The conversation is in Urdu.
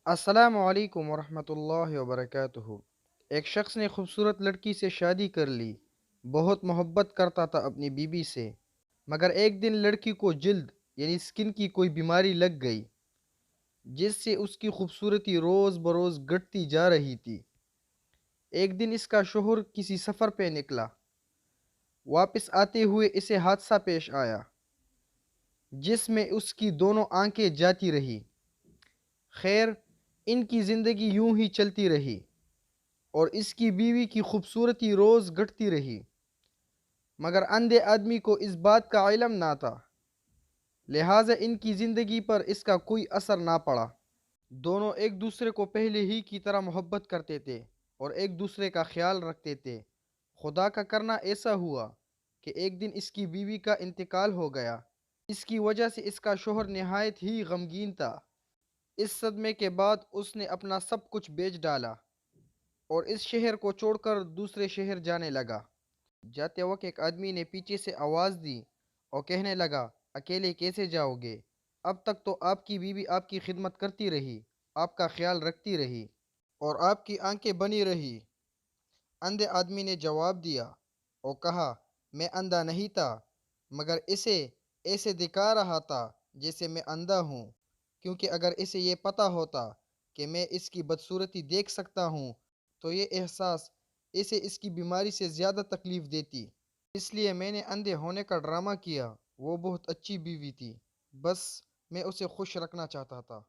السلام علیکم ورحمۃ اللہ وبرکاتہ۔ ایک شخص نے خوبصورت لڑکی سے شادی کر لی۔ بہت محبت کرتا تھا اپنی بیوی سے، مگر ایک دن لڑکی کو جلد یعنی سکن کی کوئی بیماری لگ گئی، جس سے اس کی خوبصورتی روز بروز گھٹتی جا رہی تھی۔ ایک دن اس کا شوہر کسی سفر پہ نکلا۔ واپس آتے ہوئے اسے حادثہ پیش آیا، جس میں اس کی دونوں آنکھیں جاتی رہی۔ خیر، ان کی زندگی یوں ہی چلتی رہی اور اس کی بیوی کی خوبصورتی روز گھٹتی رہی، مگر اندھے آدمی کو اس بات کا علم نہ تھا، لہٰذا ان کی زندگی پر اس کا کوئی اثر نہ پڑا۔ دونوں ایک دوسرے کو پہلے ہی کی طرح محبت کرتے تھے اور ایک دوسرے کا خیال رکھتے تھے۔ خدا کا کرنا ایسا ہوا کہ ایک دن اس کی بیوی کا انتقال ہو گیا۔ اس کی وجہ سے اس کا شوہر نہایت ہی غمگین تھا۔ اس صدمے کے بعد اس نے اپنا سب کچھ بیچ ڈالا اور اس شہر کو چھوڑ کر دوسرے شہر جانے لگا۔ جاتے وقت ایک آدمی نے پیچھے سے آواز دی اور کہنے لگا، اکیلے کیسے جاؤ گے؟ اب تک تو آپ کی بیوی آپ کی خدمت کرتی رہی، آپ کا خیال رکھتی رہی اور آپ کی آنکھیں بنی رہی۔ اندھے آدمی نے جواب دیا اور کہا، میں اندھا نہیں تھا، مگر اسے ایسے دکھا رہا تھا جیسے میں اندھا ہوں، کیونکہ اگر اسے یہ پتہ ہوتا کہ میں اس کی بدصورتی دیکھ سکتا ہوں تو یہ احساس اسے اس کی بیماری سے زیادہ تکلیف دیتی۔ اس لیے میں نے اندھے ہونے کا ڈرامہ کیا۔ وہ بہت اچھی بیوی تھی، بس میں اسے خوش رکھنا چاہتا تھا۔